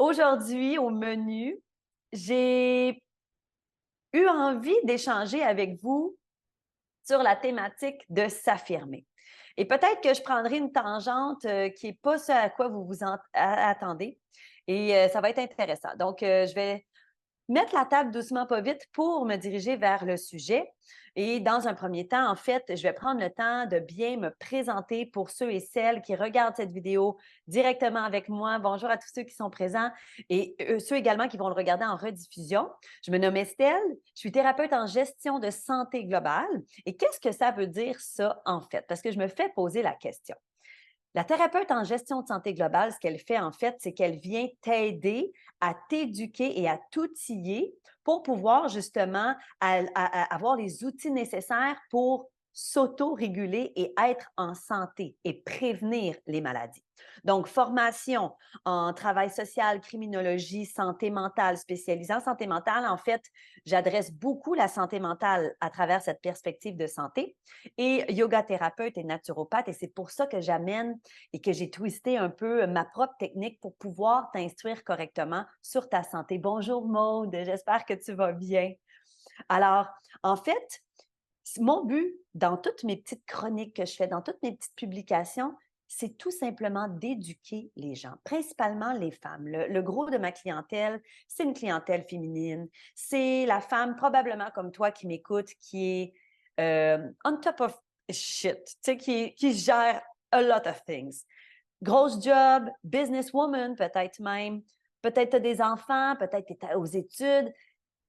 Aujourd'hui, au menu, j'ai eu envie d'échanger avec vous sur la thématique de s'affirmer. Et peut-être que je prendrai une tangente qui n'est pas ce à quoi vous vous attendez. Et ça va être intéressant. Donc, je vais mettre la table doucement, pas vite, pour me diriger vers le sujet. Et dans un premier temps, en fait, je vais prendre le temps de bien me présenter pour ceux et celles qui regardent cette vidéo directement avec moi. Bonjour à tous ceux qui sont présents et ceux également qui vont le regarder en rediffusion. Je me nomme Estelle, je suis thérapeute en gestion de santé globale. Et qu'est-ce que ça veut dire ça, en fait? Parce que je me fais poser la question. La thérapeute en gestion de santé globale, ce qu'elle fait en fait, c'est qu'elle vient t'aider à t'éduquer et à t'outiller pour pouvoir justement avoir les outils nécessaires pour s'auto-réguler et être en santé et prévenir les maladies. Donc, formation en travail social, criminologie, santé mentale, spécialisée en santé mentale, en fait, j'adresse beaucoup la santé mentale à travers cette perspective de santé et yoga thérapeute et naturopathe et c'est pour ça que j'amène et que j'ai twisté un peu ma propre technique pour pouvoir t'instruire correctement sur ta santé. Bonjour Maude, j'espère que tu vas bien. Alors, en fait, mon but dans toutes mes petites chroniques que je fais, dans toutes mes petites publications, c'est tout simplement d'éduquer les gens, principalement les femmes. Le gros de ma clientèle, c'est une clientèle féminine. C'est la femme, probablement comme toi qui m'écoute, qui est on top of shit, tu sais, qui gère a lot of things. Grosse job, businesswoman peut-être même, peut-être tu as des enfants, peut-être tu es aux études,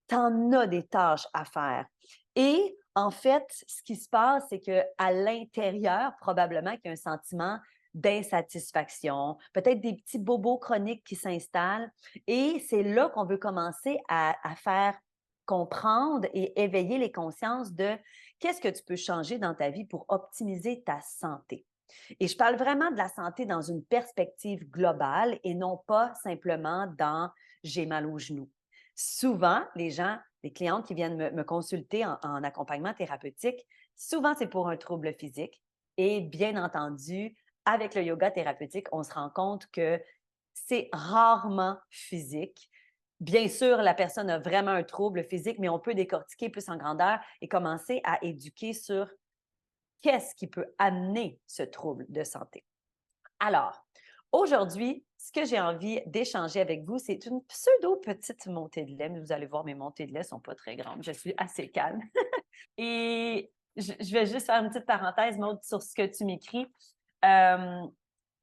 tu en as des tâches à faire. Et en fait, ce qui se passe, c'est qu'à l'intérieur, probablement qu'il y a un sentiment d'insatisfaction, peut-être des petits bobos chroniques qui s'installent. Et c'est là qu'on veut commencer à faire comprendre et éveiller les consciences de qu'est-ce que tu peux changer dans ta vie pour optimiser ta santé. Et je parle vraiment de la santé dans une perspective globale et non pas simplement dans j'ai mal au genou. Souvent, les gens, les clientes qui viennent me consulter en accompagnement thérapeutique, souvent c'est pour un trouble physique. Et bien entendu, avec le yoga thérapeutique, on se rend compte que c'est rarement physique. Bien sûr, la personne a vraiment un trouble physique, mais on peut décortiquer plus en grandeur et commencer à éduquer sur qu'est-ce qui peut amener ce trouble de santé. Alors, aujourd'hui, ce que j'ai envie d'échanger avec vous, c'est une pseudo-petite montée de lait. Mais vous allez voir, mes montées de lait ne sont pas très grandes. Je suis assez calme. Et je vais juste faire une petite parenthèse, Maud, sur ce que tu m'écris. Euh,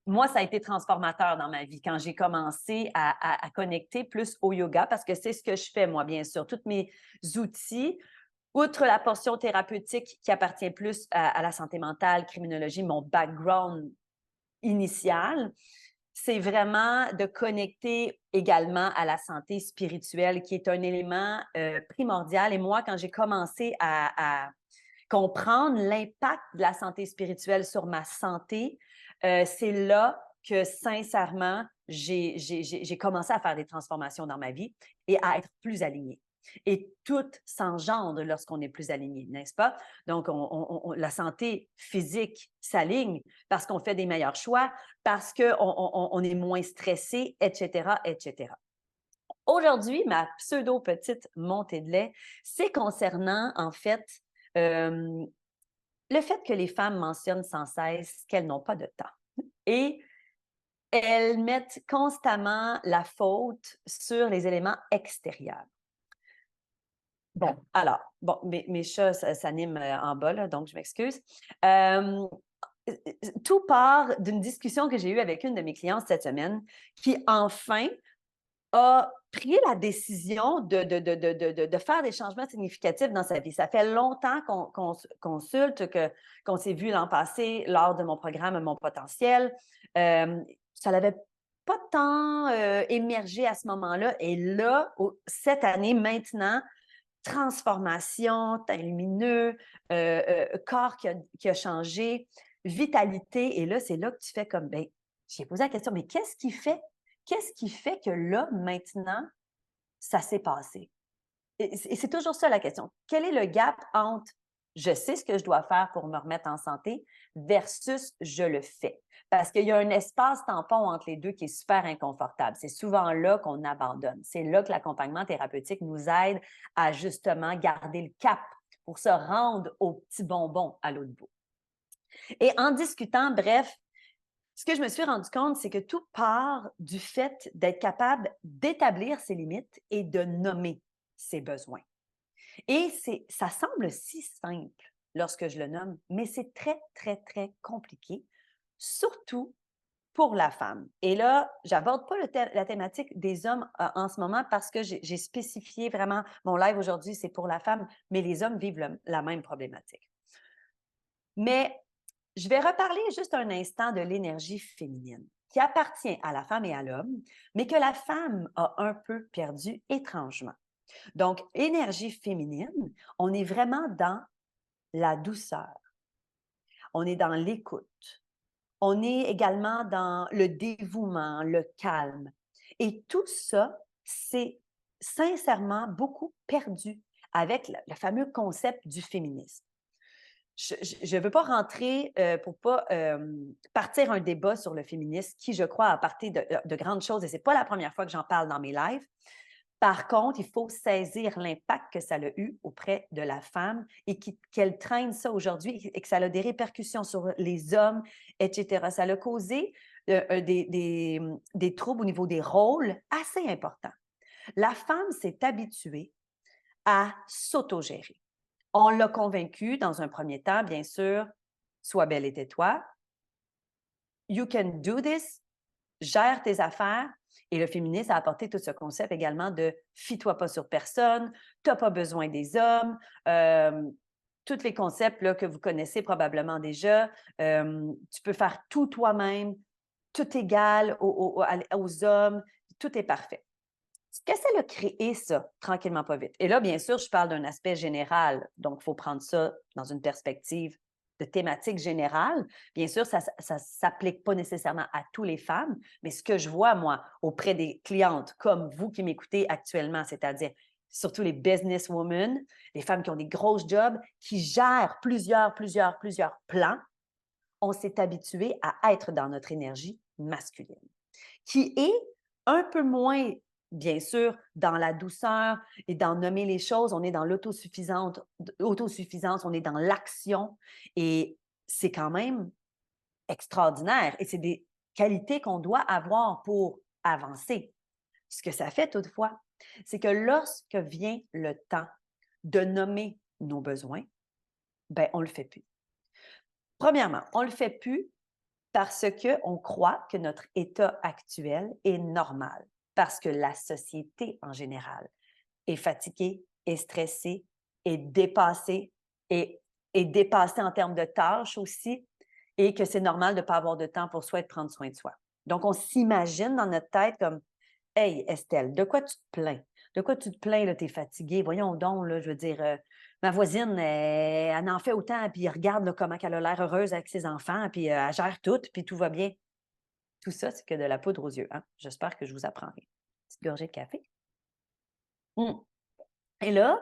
Moi, ça a été transformateur dans ma vie quand j'ai commencé à connecter plus au yoga parce que c'est ce que je fais, moi, bien sûr. Tous mes outils, outre la portion thérapeutique qui appartient plus à la santé mentale, criminologie, mon background initial, c'est vraiment de connecter également à la santé spirituelle, qui est un élément primordial. Et moi, quand j'ai commencé à comprendre l'impact de la santé spirituelle sur ma santé, c'est là que sincèrement, j'ai commencé à faire des transformations dans ma vie et à être plus alignée. Et tout s'engendre lorsqu'on est plus aligné, n'est-ce pas? Donc, la santé physique s'aligne parce qu'on fait des meilleurs choix, parce qu'on est moins stressé, etc., etc. Aujourd'hui, ma pseudo-petite montée de lait, c'est concernant, en fait, euh, le fait que les femmes mentionnent sans cesse qu'elles n'ont pas de temps. Et elles mettent constamment la faute sur les éléments extérieurs. Bon, alors, bon, mes chats s'animent en bas, là, donc je m'excuse. Euh, Tout part d'une discussion que j'ai eue avec une de mes clientes cette semaine qui, enfin, a pris la décision de faire des changements significatifs dans sa vie. Ça fait longtemps qu'on consulte, qu'on s'est vu l'an passé lors de mon programme Mon potentiel. Ça n'avait pas tant émergé à ce moment-là. Et là, cette année, maintenant, transformation, teint lumineux, corps qui a changé, vitalité. Et là, c'est là que tu fais comme, ben, j'ai posé la question, mais qu'est-ce qui fait que là, maintenant, ça s'est passé? Et c'est toujours ça la question. Quel est le gap entre je sais ce que je dois faire pour me remettre en santé versus je le fais. Parce qu'il y a un espace tampon entre les deux qui est super inconfortable. C'est souvent là qu'on abandonne. C'est là que l'accompagnement thérapeutique nous aide à justement garder le cap pour se rendre au petit bonbon à l'autre bout. Et en discutant, bref, ce que je me suis rendu compte, c'est que tout part du fait d'être capable d'établir ses limites et de nommer ses besoins. Et ça semble si simple lorsque je le nomme, mais c'est très, très, très compliqué, surtout pour la femme. Et là, j'aborde pas la thématique des hommes en ce moment parce que j'ai spécifié vraiment, mon live aujourd'hui, c'est pour la femme, mais les hommes vivent la même problématique. Mais je vais reparler juste un instant de l'énergie féminine qui appartient à la femme et à l'homme, mais que la femme a un peu perdu étrangement. Donc, énergie féminine, on est vraiment dans la douceur, on est dans l'écoute, on est également dans le dévouement, le calme. Et tout ça, c'est sincèrement beaucoup perdu avec le fameux concept du féminisme. Je ne veux pas rentrer pour pas partir un débat sur le féminisme qui, je crois, a parti de grandes choses et ce n'est pas la première fois que j'en parle dans mes lives. Par contre, il faut saisir l'impact que ça a eu auprès de la femme et qu'elle traîne ça aujourd'hui et que ça a des répercussions sur les hommes, etc. Ça a causé des troubles au niveau des rôles assez importants. La femme s'est habituée à s'autogérer. On l'a convaincue dans un premier temps, bien sûr, sois belle et tais-toi. You can do this. Gère tes affaires. Et le féminisme a apporté tout ce concept également de « fie-toi pas sur personne »,« t'as pas besoin des hommes », tous les concepts là, que vous connaissez probablement déjà. Tu peux faire tout toi-même, tout égal aux hommes, tout est parfait. Qu'est-ce qu'elle a créé ça, tranquillement, pas vite? Et là, bien sûr, je parle d'un aspect général, donc il faut prendre ça dans une perspective de thématique générale. Bien sûr, ça ne s'applique pas nécessairement à toutes les femmes, mais ce que je vois, moi, auprès des clientes comme vous qui m'écoutez actuellement, c'est-à-dire surtout les businesswomen, les femmes qui ont des grosses jobs, qui gèrent plusieurs plans, on s'est habitué à être dans notre énergie masculine, qui est un peu moins, bien sûr, dans la douceur et dans nommer les choses. On est dans l'autosuffisance, on est dans l'action et c'est quand même extraordinaire. Et c'est des qualités qu'on doit avoir pour avancer. Ce que ça fait toutefois, c'est que lorsque vient le temps de nommer nos besoins, ben on ne le fait plus. Premièrement, on ne le fait plus parce qu'on croit que notre état actuel est normal, parce que la société en général est fatiguée, est stressée, est dépassée, est dépassée en termes de tâches aussi, et que c'est normal de ne pas avoir de temps pour soi et de prendre soin de soi. Donc, on s'imagine dans notre tête comme « Hey, Estelle, de quoi tu te plains? De quoi tu te plains, là, t'es fatiguée? Voyons donc, là, je veux dire, ma voisine, elle en fait autant, puis regarde là, comment elle a l'air heureuse avec ses enfants, puis elle gère tout, puis tout va bien. » Tout ça, c'est que de la poudre aux yeux. Hein? J'espère que je vous apprendrai. Petite gorgée de café. Et là,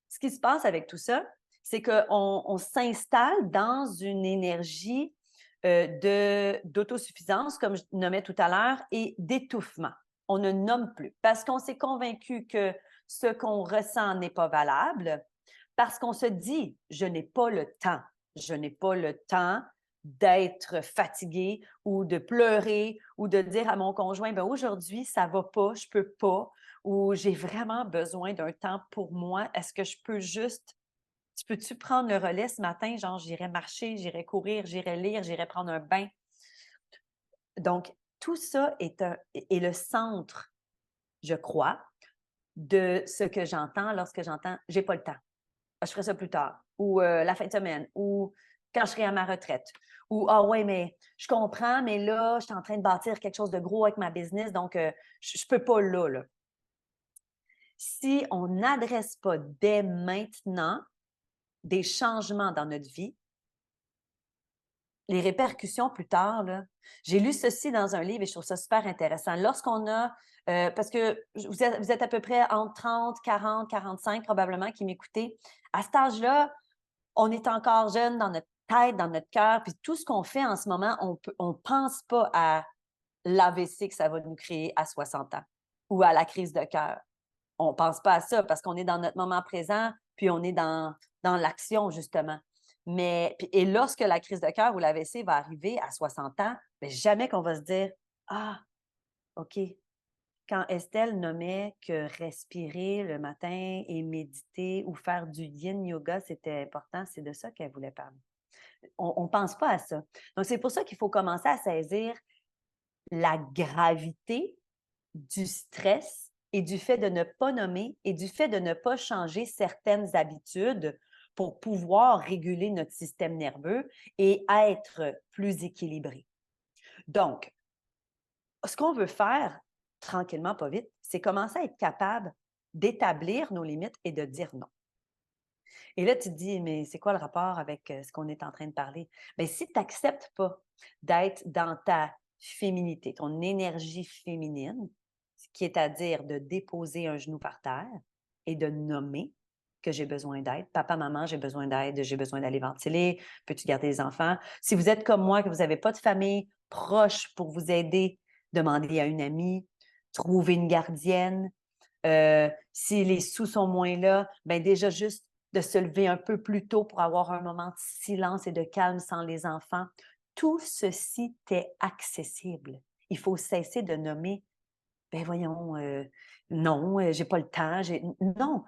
ce qui se passe avec tout ça, c'est qu'on s'installe dans une énergie d'autosuffisance, comme je nommais tout à l'heure, et d'étouffement. On ne nomme plus parce qu'on s'est convaincu que ce qu'on ressent n'est pas valable, parce qu'on se dit « je n'ai pas le temps ». Je n'ai pas le temps d'être fatiguée ou de pleurer ou de dire à mon conjoint, ben aujourd'hui, ça ne va pas, je ne peux pas, ou j'ai vraiment besoin d'un temps pour moi. Est-ce que je peux juste, peux-tu prendre le relais ce matin? Genre, j'irai marcher, j'irai courir, j'irai lire, j'irai prendre un bain. Donc, tout ça est le centre, je crois, de ce que j'entends lorsque j'entends « j'ai pas le temps, je ferai ça plus tard » ou la fin de semaine ou quand je serai à ma retraite ou « ah ouais, mais je comprends, mais là, je suis en train de bâtir quelque chose de gros avec ma business, donc je peux pas là. » Si on n'adresse pas dès maintenant des changements dans notre vie, les répercussions plus tard, là, j'ai lu ceci dans un livre et je trouve ça super intéressant. Lorsqu'on a, parce que vous êtes à peu près entre 30, 40, 45 probablement qui m'écoutez, à cet âge-là, on est encore jeune dans notre tête, dans notre cœur, puis tout ce qu'on fait en ce moment, on pense pas à l'AVC que ça va nous créer à 60 ans ou à la crise de cœur. On pense pas à ça parce qu'on est dans notre moment présent, puis on est dans l'action, justement. Et lorsque la crise de cœur ou l'AVC va arriver à 60 ans, bien, jamais qu'on va se dire « Ah, OK, quand Estelle nommait que respirer le matin et méditer ou faire du yin yoga, c'était important, c'est de ça qu'elle voulait parler. » On ne pense pas à ça. Donc, c'est pour ça qu'il faut commencer à saisir la gravité du stress et du fait de ne pas nommer et du fait de ne pas changer certaines habitudes pour pouvoir réguler notre système nerveux et être plus équilibré. Donc, ce qu'on veut faire, tranquillement, pas vite, c'est commencer à être capable d'établir nos limites et de dire non. Et là, tu te dis, mais c'est quoi le rapport avec ce qu'on est en train de parler? Bien, si tu n'acceptes pas d'être dans ta féminité, ton énergie féminine, ce qui est à dire de déposer un genou par terre et de nommer que j'ai besoin d'aide. Papa, maman, j'ai besoin d'aide, j'ai besoin d'aller ventiler, peux-tu garder les enfants? Si vous êtes comme moi, que vous n'avez pas de famille proche pour vous aider, demandez à une amie, trouvez une gardienne. Si les sous sont moins là, bien déjà juste de se lever un peu plus tôt pour avoir un moment de silence et de calme sans les enfants. Tout ceci t'est accessible. Il faut cesser de nommer, ben voyons, non, j'ai pas le temps. Non,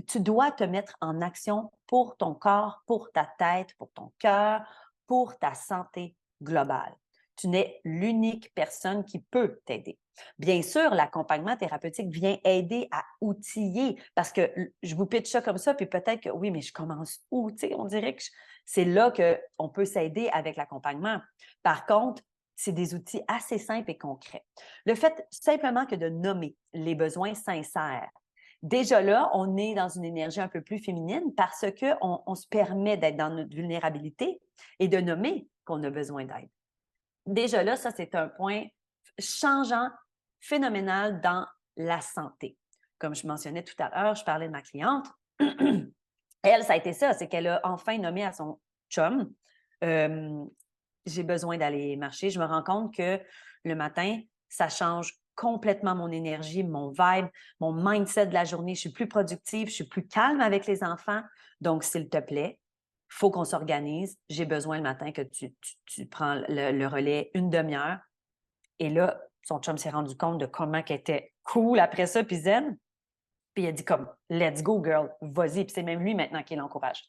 tu dois te mettre en action pour ton corps, pour ta tête, pour ton cœur, pour ta santé globale. Tu n'es l'unique personne qui peut t'aider. Bien sûr, l'accompagnement thérapeutique vient aider à outiller, parce que je vous pitche ça comme ça, puis peut-être que oui, mais je commence où? Tu sais, on dirait que c'est là qu'on peut s'aider avec l'accompagnement. Par contre, c'est des outils assez simples et concrets. Le fait simplement que de nommer les besoins sincères, déjà là, on est dans une énergie un peu plus féminine parce qu'on se permet d'être dans notre vulnérabilité et de nommer qu'on a besoin d'aide. Déjà là, ça, c'est un point changeant, phénoménal dans la santé. Comme je mentionnais tout à l'heure, je parlais de ma cliente. Elle, ça a été ça, c'est qu'elle a enfin nommé à son chum j'ai besoin d'aller marcher. Je me rends compte que le matin, ça change complètement mon énergie, mon vibe, mon mindset de la journée. Je suis plus productive, je suis plus calme avec les enfants. Donc, s'il te plaît, il faut qu'on s'organise. J'ai besoin le matin que tu prends le relais une demi-heure. Et là, son chum s'est rendu compte de comment qu'elle était cool après ça, puis zen. Puis il a dit comme, let's go, girl, vas-y. Puis c'est même lui maintenant qui l'encourage.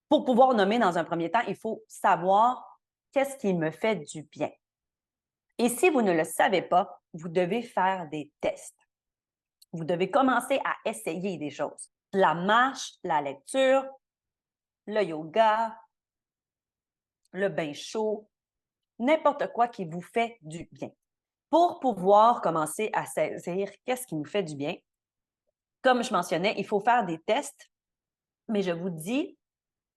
Pour pouvoir nommer dans un premier temps, il faut savoir qu'est-ce qui me fait du bien. Et si vous ne le savez pas, vous devez faire des tests. Vous devez commencer à essayer des choses. La marche, la lecture, le yoga, le bain chaud, n'importe quoi qui vous fait du bien. Pour pouvoir commencer à saisir qu'est-ce qui nous fait du bien, comme je mentionnais, il faut faire des tests, mais je vous dis,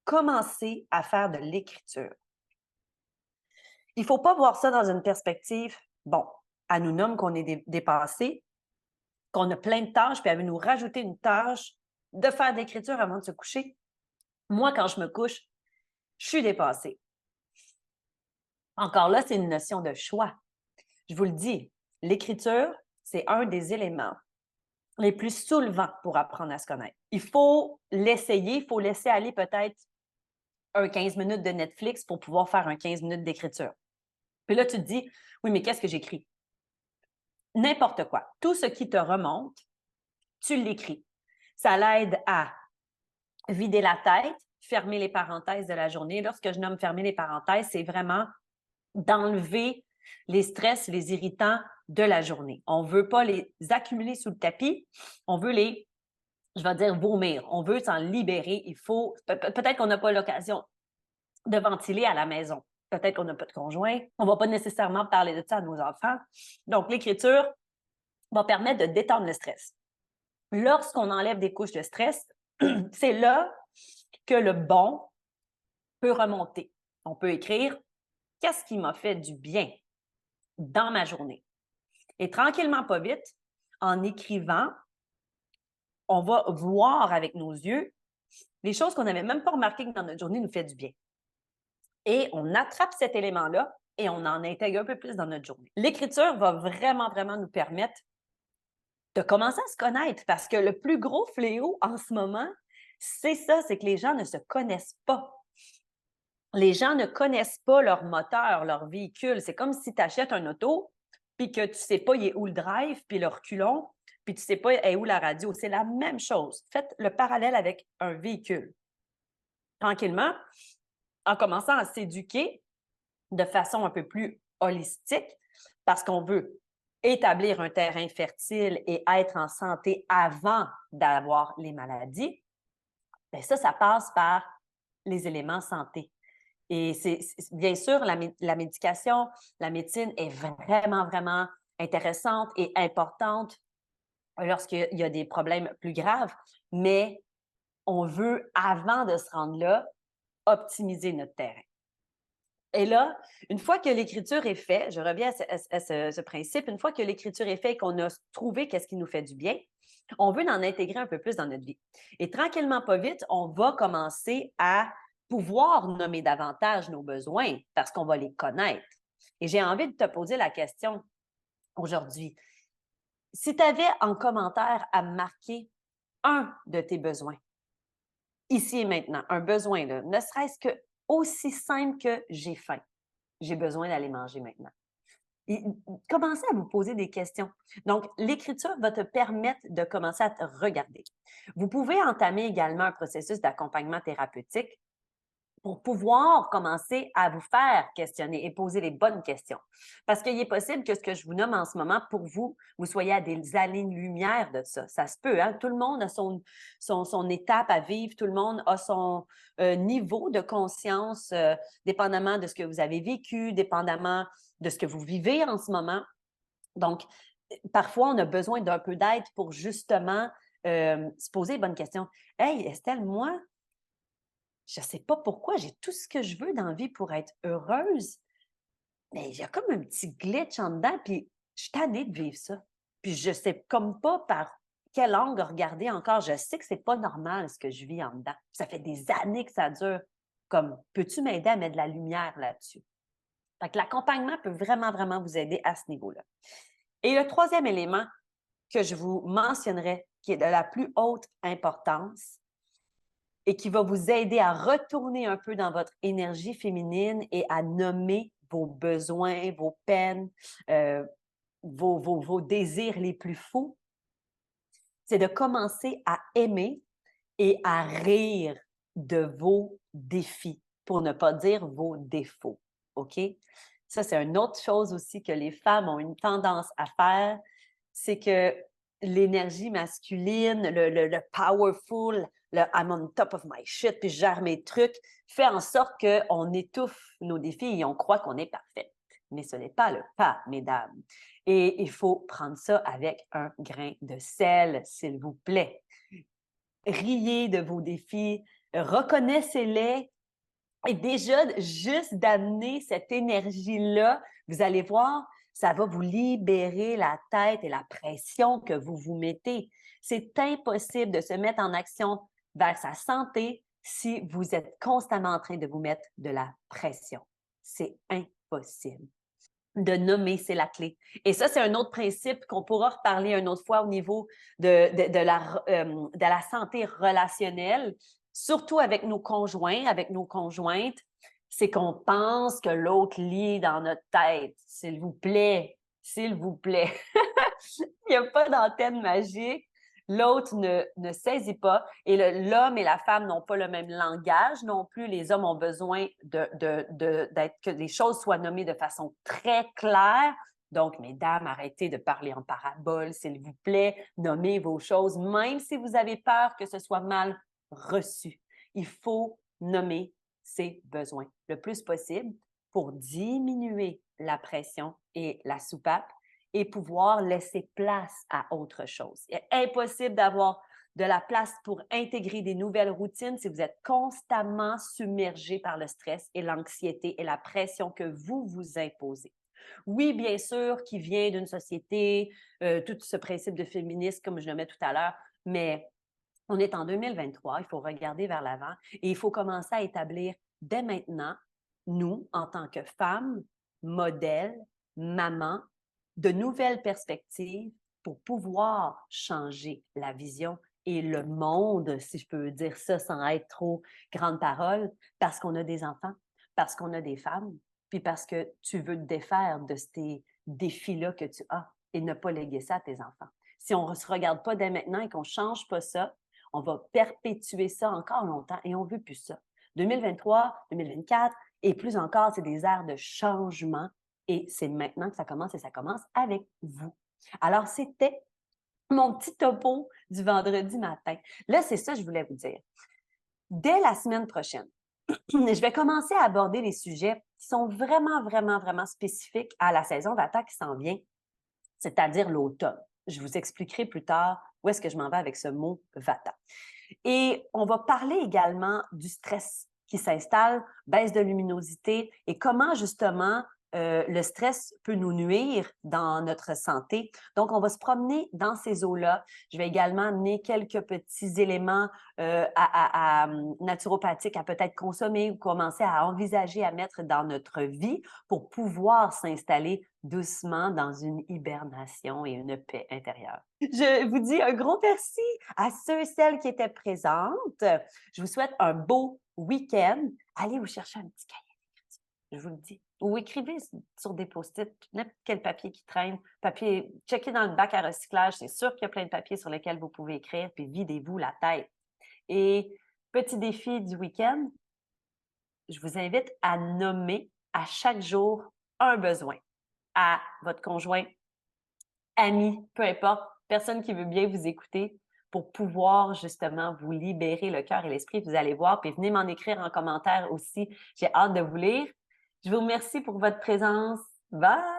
commencez à faire de l'écriture. Il ne faut pas voir ça dans une perspective, bon, elle nous nomme qu'on est dépassé, qu'on a plein de tâches, puis elle veut nous rajouter une tâche de faire de l'écriture avant de se coucher. Moi, quand je me couche, je suis dépassée. Encore là, c'est une notion de choix. Je vous le dis, l'écriture, c'est un des éléments les plus soulevants pour apprendre à se connaître. Il faut l'essayer, il faut laisser aller peut-être un 15 minutes de Netflix pour pouvoir faire un 15 minutes d'écriture. Puis là, tu te dis, oui, mais qu'est-ce que j'écris? N'importe quoi. Tout ce qui te remonte, tu l'écris. Ça l'aide à vider la tête, fermer les parenthèses de la journée. Lorsque je nomme fermer les parenthèses, c'est vraiment d'enlever les stress, les irritants de la journée. On ne veut pas les accumuler sous le tapis, on veut les, je vais dire, vomir. On veut s'en libérer. Il faut, peut-être qu'on n'a pas l'occasion de ventiler à la maison. Peut-être qu'on n'a pas de conjoint. On ne va pas nécessairement parler de ça à nos enfants. Donc, l'écriture va permettre de détendre le stress. Lorsqu'on enlève des couches de stress, c'est là que le bon peut remonter. On peut écrire « Qu'est-ce qui m'a fait du bien dans ma journée? » Et tranquillement, pas vite, en écrivant, on va voir avec nos yeux les choses qu'on n'avait même pas remarquées que dans notre journée nous fait du bien. Et on attrape cet élément-là et on en intègre un peu plus dans notre journée. L'écriture va vraiment, vraiment nous permettre de commencer à se connaître parce que le plus gros fléau en ce moment, c'est ça, c'est que les gens ne se connaissent pas. Les gens ne connaissent pas leur moteur, leur véhicule. C'est comme si tu achètes un auto puis que tu ne sais pas il est où le drive, puis le reculon, puis tu ne sais pas est où la radio. C'est la même chose. Faites le parallèle avec un véhicule. Tranquillement, en commençant à s'éduquer de façon un peu plus holistique, parce qu'on veut établir un terrain fertile et être en santé avant d'avoir les maladies, bien ça passe par les éléments santé. Et c'est bien sûr, la médication, la médecine est vraiment, vraiment intéressante et importante lorsqu'il y a des problèmes plus graves, mais on veut, avant de se rendre là, optimiser notre terrain. Et là, une fois que l'écriture est faite, je reviens à ce principe, une fois que l'écriture est faite et qu'on a trouvé qu'est-ce qui nous fait du bien, on veut en intégrer un peu plus dans notre vie. Et tranquillement, pas vite, on va commencer à pouvoir nommer davantage nos besoins parce qu'on va les connaître. Et j'ai envie de te poser la question aujourd'hui. Si tu avais en commentaire à marquer un de tes besoins, ici et maintenant, un besoin, là, ne serait-ce que aussi simple que j'ai faim. J'ai besoin d'aller manger maintenant. Et commencez à vous poser des questions. Donc, l'écriture va te permettre de commencer à te regarder. Vous pouvez entamer également un processus d'accompagnement thérapeutique pour pouvoir commencer à vous faire questionner et poser les bonnes questions. Parce qu'il est possible que ce que je vous nomme en ce moment, pour vous, vous soyez à des années-lumière de ça. Ça se peut, hein? Tout le monde a son étape à vivre, tout le monde a son niveau de conscience, dépendamment de ce que vous avez vécu, dépendamment de ce que vous vivez en ce moment. Donc, parfois, on a besoin d'un peu d'aide pour justement se poser les bonnes questions. Hey, Estelle, moi, je ne sais pas pourquoi, j'ai tout ce que je veux dans la vie pour être heureuse, mais il y a comme un petit glitch en dedans, puis je suis tannée de vivre ça. Puis je ne sais comme pas par quel angle regarder encore. Je sais que c'est pas normal ce que je vis en dedans. Ça fait des années que ça dure. Comme, peux-tu m'aider à mettre de la lumière là-dessus? Fait que l'accompagnement peut vraiment, vraiment vous aider à ce niveau-là. Et le troisième élément que je vous mentionnerai, qui est de la plus haute importance, et qui va vous aider à retourner un peu dans votre énergie féminine et à nommer vos besoins, vos peines, vos désirs les plus fous, c'est de commencer à aimer et à rire de vos défis, pour ne pas dire vos défauts. OK? Ça, c'est une autre chose aussi que les femmes ont une tendance à faire, c'est que l'énergie masculine, le powerful, le I'm on top of my shit, puis je gère mes trucs, fait en sorte qu'on étouffe nos défis et on croit qu'on est parfait. Mais ce n'est pas le cas, mesdames. Et il faut prendre ça avec un grain de sel, s'il vous plaît. Riez de vos défis, reconnaissez-les. Et déjà, juste d'amener cette énergie-là, vous allez voir, ça va vous libérer la tête et la pression que vous vous mettez. C'est impossible de se mettre en action vers sa santé si vous êtes constamment en train de vous mettre de la pression. C'est impossible. De nommer, c'est la clé. Et ça, c'est un autre principe qu'on pourra reparler une autre fois au niveau de la santé relationnelle, surtout avec nos conjoints, avec nos conjointes. C'est qu'on pense que l'autre lit dans notre tête. S'il vous plaît, s'il vous plaît. Il n'y a pas d'antenne magique. L'autre ne saisit pas. Et l'homme et la femme n'ont pas le même langage non plus. Les hommes ont besoin que les choses soient nommées de façon très claire. Donc, mesdames, arrêtez de parler en parabole, s'il vous plaît. Nommez vos choses, même si vous avez peur que ce soit mal reçu. Il faut nommer ses besoins le plus possible pour diminuer la pression et la soupape et pouvoir laisser place à autre chose. Il est impossible d'avoir de la place pour intégrer des nouvelles routines si vous êtes constamment submergé par le stress et l'anxiété et la pression que vous vous imposez. Oui, bien sûr, qui vient d'une société, tout ce principe de féminisme, comme je le mets tout à l'heure, mais On est en 2023, il faut regarder vers l'avant et il faut commencer à établir dès maintenant, nous, en tant que femmes, modèles, mamans, de nouvelles perspectives pour pouvoir changer la vision et le monde, si je peux dire ça sans être trop grande parole, parce qu'on a des enfants, parce qu'on a des femmes, puis parce que tu veux te défaire de ces défis-là que tu as et ne pas léguer ça à tes enfants. Si on ne se regarde pas dès maintenant et qu'on ne change pas ça, on va perpétuer ça encore longtemps et on ne veut plus ça. 2023, 2024 et plus encore, c'est des ères de changement et c'est maintenant que ça commence et ça commence avec vous. Alors, c'était mon petit topo du vendredi matin. Là, c'est ça que je voulais vous dire. Dès la semaine prochaine, je vais commencer à aborder les sujets qui sont vraiment, vraiment, vraiment spécifiques à la saison d'attaque qui s'en vient, c'est-à-dire l'automne. Je vous expliquerai plus tard où est-ce que je m'en vais avec ce mot Vata. Et on va parler également du stress qui s'installe, baisse de luminosité et comment justement le stress peut nous nuire dans notre santé. Donc, on va se promener dans ces eaux-là. Je vais également amener quelques petits éléments naturopathiques à peut-être consommer ou commencer à envisager à mettre dans notre vie pour pouvoir s'installer doucement dans une hibernation et une paix intérieure. Je vous dis un gros merci à ceux et celles qui étaient présentes. Je vous souhaite un beau week-end. Allez vous chercher un petit cahier d'écriture, je vous le dis. Ou écrivez sur des post-it, n'importe quel papier qui traîne. Papier, checkez dans le bac à recyclage. C'est sûr qu'il y a plein de papiers sur lesquels vous pouvez écrire, puis videz-vous la tête. Et petit défi du week-end, je vous invite à nommer à chaque jour un besoin à votre conjoint, ami, peu importe, personne qui veut bien vous écouter pour pouvoir justement vous libérer le cœur et l'esprit. Vous allez voir, puis venez m'en écrire en commentaire aussi. J'ai hâte de vous lire. Je vous remercie pour votre présence. Bye!